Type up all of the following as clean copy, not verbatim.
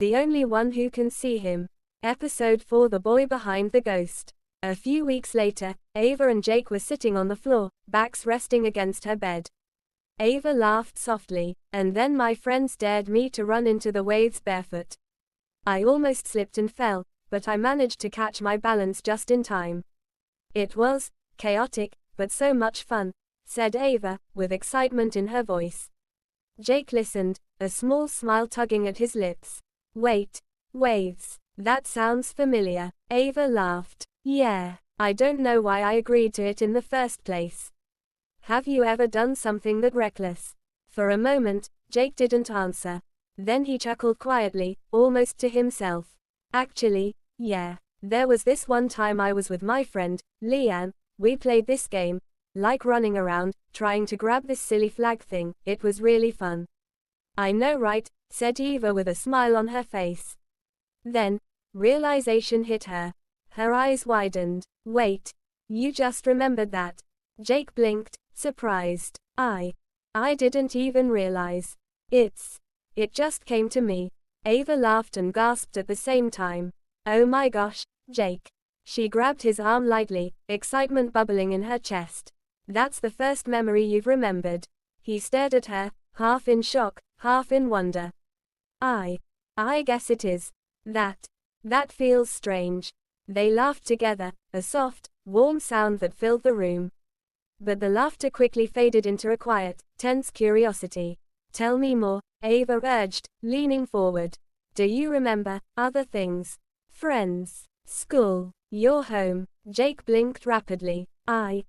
The only one who can see him. Episode 4: The Boy Behind the Ghost. A few weeks later, Ava and Jake were sitting on the floor, backs resting against her bed. Ava laughed softly, and then my friends dared me to run into the waves barefoot. I almost slipped and fell, but I managed to catch my balance just in time. It was chaotic, but so much fun, said Ava, with excitement in her voice. Jake listened, a small smile tugging at his lips. Wait, waves. That sounds familiar. Ava laughed. Yeah, I don't know why I agreed to it in the first place. Have you ever done something that reckless? For a moment, Jake didn't answer. Then he chuckled quietly, almost to himself. Actually, yeah. There was this one time I was with my friend, Leanne. We played this game, like running around, trying to grab this silly flag thing. It was really fun. I know, right? Said Eva with a smile on her face. Then, realization hit her. Her eyes widened. Wait, you just remembered that? Jake blinked, surprised. I didn't even realize. It just came to me. Ava laughed and gasped at the same time. Oh my gosh, Jake. She grabbed his arm lightly, excitement bubbling in her chest. That's the first memory you've remembered. He stared at her, half in shock, half in wonder. I guess it is. That feels strange. They laughed together, a soft, warm sound that filled the room. But the laughter quickly faded into a quiet, tense curiosity. Tell me more, Ava urged, leaning forward. Do you remember other things? Friends, school, your home? Jake blinked rapidly. I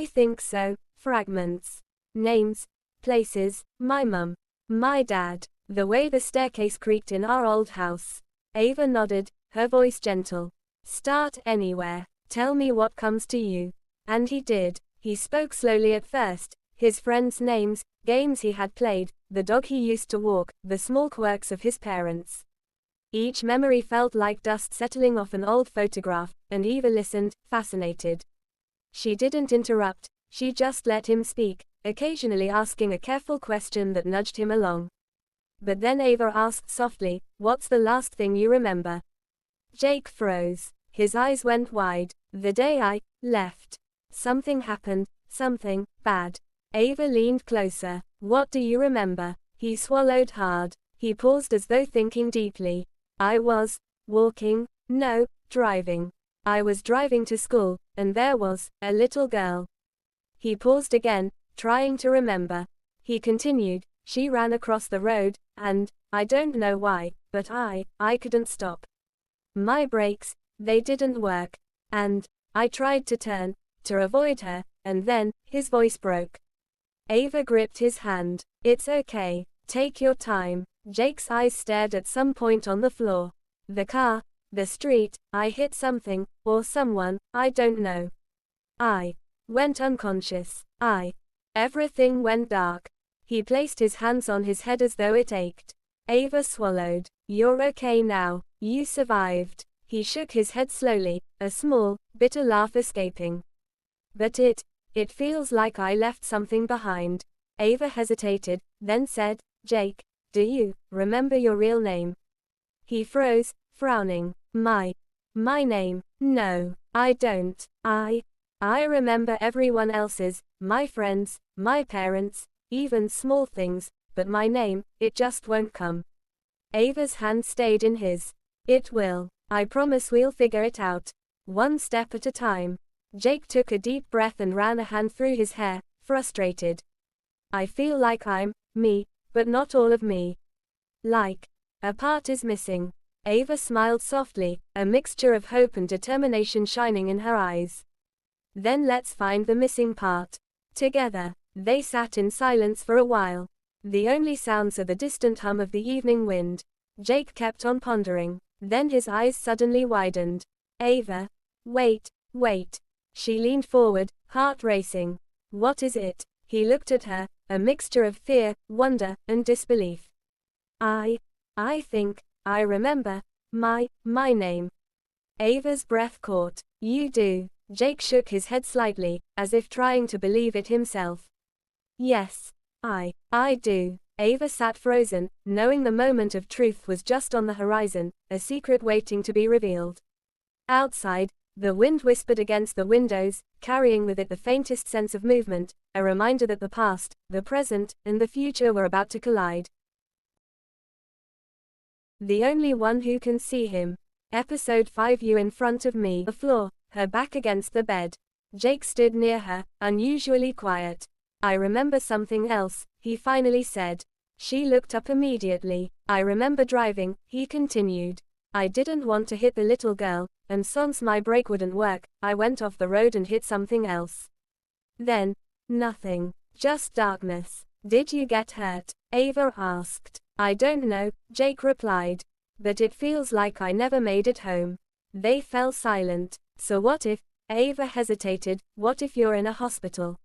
think so. Fragments. Names, places, my mum, my dad, the way the staircase creaked in our old house. Ava nodded, her voice gentle. Start anywhere. Tell me what comes to you. And he did. He spoke slowly at first, his friends' names, games he had played, the dog he used to walk, the small quirks of his parents. Each memory felt like dust settling off an old photograph, and Eva listened, fascinated. She didn't interrupt, she just let him speak, occasionally asking a careful question that nudged him along. But then Ava asked softly, what's the last thing you remember? Jake froze. His eyes went wide. The day I left. Something happened, something bad. Ava leaned closer. What do you remember? He swallowed hard. He paused as though thinking deeply. I was walking, no, driving. I was driving to school, and there was a little girl. He paused again, trying to remember. He continued, she ran across the road, and, I don't know why, but I couldn't stop. My brakes, they didn't work. And, I tried to turn, to avoid her, and then, his voice broke. Ava gripped his hand. It's okay. Take your time. Jake's eyes stared at some point on the floor. The car, the street, I hit something, or someone, I don't know. I went unconscious. Everything went dark. He placed his hands on his head as though it ached. Ava swallowed. You're okay now. You survived. He shook his head slowly, a small, bitter laugh escaping. But it feels like I left something behind. Ava hesitated, then said, Jake, do you remember your real name? He froze, frowning. My name? No, I don't. I remember everyone else's, my friends, my parents, even small things, but my name, it just won't come. Ava's hand stayed in his. It will. I promise we'll figure it out. One step at a time. Jake took a deep breath and ran a hand through his hair, frustrated. I feel like I'm me, but not all of me. Like, a part is missing. Ava smiled softly, a mixture of hope and determination shining in her eyes. Then let's find the missing part. Together, they sat in silence for a while. The only sounds are the distant hum of the evening wind. Jake kept on pondering. Then his eyes suddenly widened. Ava. Wait. She leaned forward, heart racing. What is it? He looked at her, a mixture of fear, wonder, and disbelief. I think, I remember, my name. Ava's breath caught. You do. Jake shook his head slightly, as if trying to believe it himself. Yes, I do. Ava sat frozen, knowing the moment of truth was just on the horizon, a secret waiting to be revealed. Outside, the wind whispered against the windows, carrying with it the faintest sense of movement, a reminder that the past, the present, and the future were about to collide. The only one who can see him. Episode 5. You in front of me. The floor, her back against the bed. Jake stood near her, unusually quiet. I remember something else, he finally said. She looked up immediately. I remember driving, he continued. I didn't want to hit the little girl, and since my brake wouldn't work, I went off the road and hit something else. Then, nothing. Just darkness. Did you get hurt? Ava asked. I don't know, Jake replied. But it feels like I never made it home. They fell silent. So what if? Ava hesitated. What if you're in a hospital?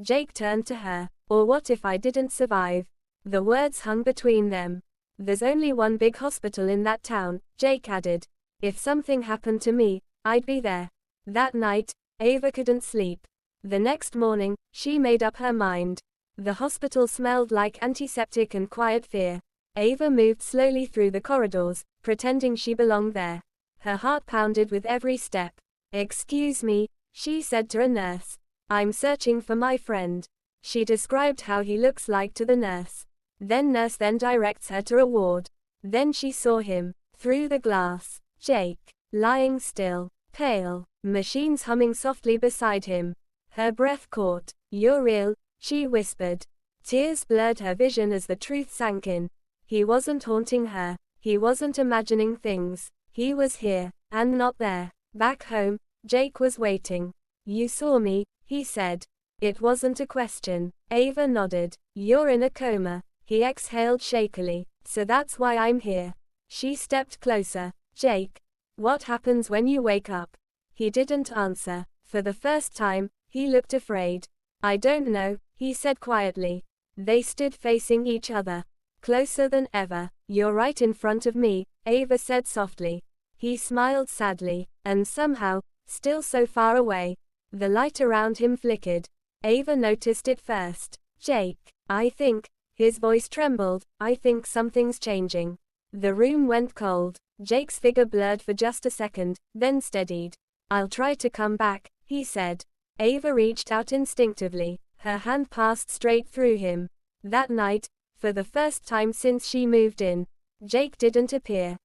Jake turned to her. Or what if I didn't survive? The words hung between them. There's only one big hospital in that town, Jake added. If something happened to me, I'd be there. That night, Ava couldn't sleep. The next morning, she made up her mind. The hospital smelled like antiseptic and quiet fear. Ava moved slowly through the corridors, pretending she belonged there. Her heart pounded with every step. Excuse me, she said to a nurse. I'm searching for my friend. She described how he looks like to the nurse. Nurse then directs her to a ward. Then she saw him, through the glass. Jake, lying still, pale, machines humming softly beside him. Her breath caught. You're real, she whispered. Tears blurred her vision as the truth sank in. He wasn't haunting her. He wasn't imagining things. He was here, and not there. Back home, Jake was waiting. You saw me, he said. It wasn't a question. Ava nodded. You're in a coma. He exhaled shakily. So that's why I'm here. She stepped closer. Jake, what happens when you wake up? He didn't answer. For the first time, he looked afraid. I don't know, he said quietly. They stood facing each other. Closer than ever. You're right in front of me, Ava said softly. He smiled sadly. And somehow, still so far away, the light around him flickered. Ava noticed it first. Jake, I think, his voice trembled, I think something's changing. The room went cold. Jake's figure blurred for just a second, then steadied. I'll try to come back, he said. Ava reached out instinctively. Her hand passed straight through him. That night, for the first time since she moved in, Jake didn't appear.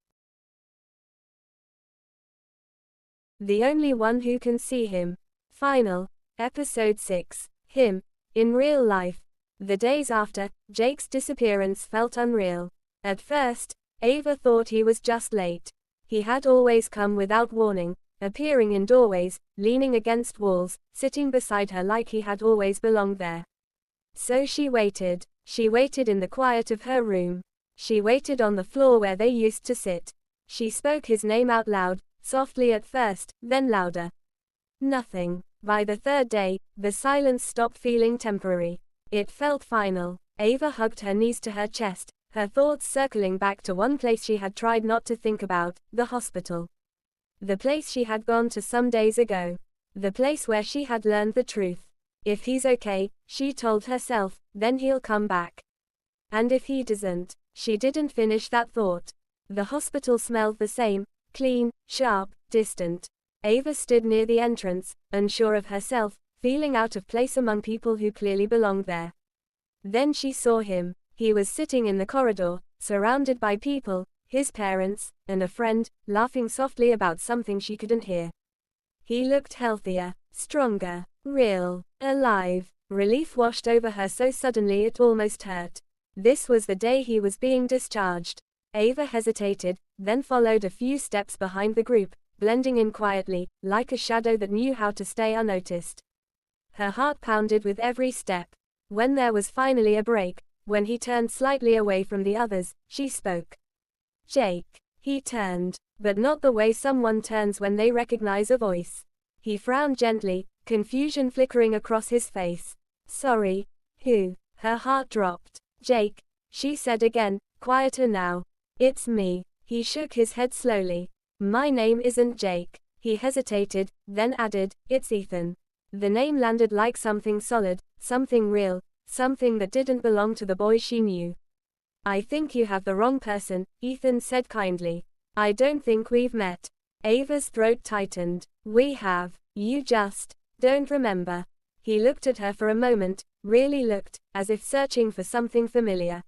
The only one who can see him. Final. Episode 6. Him. In real life. The days after Jake's disappearance felt unreal. At first, Ava thought he was just late. He had always come without warning, appearing in doorways, leaning against walls, sitting beside her like he had always belonged there. So she waited. She waited in the quiet of her room. She waited on the floor where they used to sit. She spoke his name out loud, softly at first, then louder. Nothing. By the third day, the silence stopped feeling temporary. It felt final. Ava hugged her knees to her chest, her thoughts circling back to one place she had tried not to think about, the hospital. The place she had gone to some days ago. The place where she had learned the truth. If he's okay, she told herself, then he'll come back. And if he doesn't, she didn't finish that thought. The hospital smelled the same, clean, sharp, distant. Ava stood near the entrance, unsure of herself, feeling out of place among people who clearly belonged there. Then she saw him. He was sitting in the corridor, surrounded by people, his parents, and a friend, laughing softly about something she couldn't hear. He looked healthier, stronger, real, alive. Relief washed over her so suddenly it almost hurt. This was the day he was being discharged. Ava hesitated, then followed a few steps behind the group, blending in quietly, like a shadow that knew how to stay unnoticed. Her heart pounded with every step. When there was finally a break, when he turned slightly away from the others, she spoke. Jake. He turned, but not the way someone turns when they recognize a voice. He frowned gently, confusion flickering across his face. Sorry. Who? Her heart dropped. Jake, she said again, quieter now. It's me. He shook his head slowly. My name isn't Jake. He hesitated, then added, it's Ethan. The name landed like something solid, something real, something that didn't belong to the boy she knew. I think you have the wrong person, Ethan said kindly. I don't think we've met. Ava's throat tightened. We have. You just don't remember. He looked at her for a moment, really looked, as if searching for something familiar.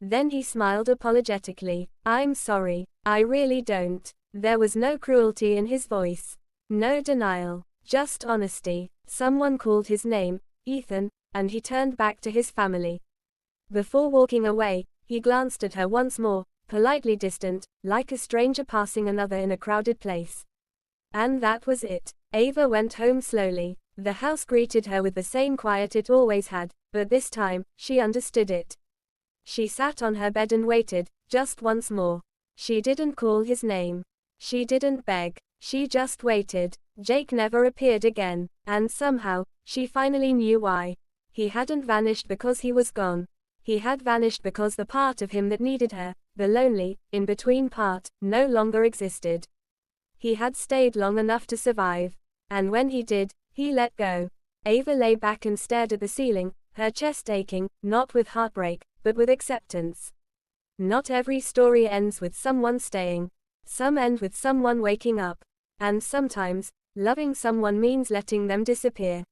Then he smiled apologetically. I'm sorry. I really don't. There was no cruelty in his voice. No denial. Just honesty. Someone called his name, Ethan, and he turned back to his family. Before walking away, he glanced at her once more, politely distant, like a stranger passing another in a crowded place. And that was it. Ava went home slowly. The house greeted her with the same quiet it always had, but this time, she understood it. She sat on her bed and waited, just once more. She didn't call his name. She didn't beg. She just waited. Jake never appeared again, and somehow, she finally knew why. He hadn't vanished because he was gone. He had vanished because the part of him that needed her, the lonely, in-between part, no longer existed. He had stayed long enough to survive. And when he did, he let go. Ava lay back and stared at the ceiling, her chest aching, not with heartbreak, but with acceptance. Not every story ends with someone staying. Some end with someone waking up. And sometimes, loving someone means letting them disappear.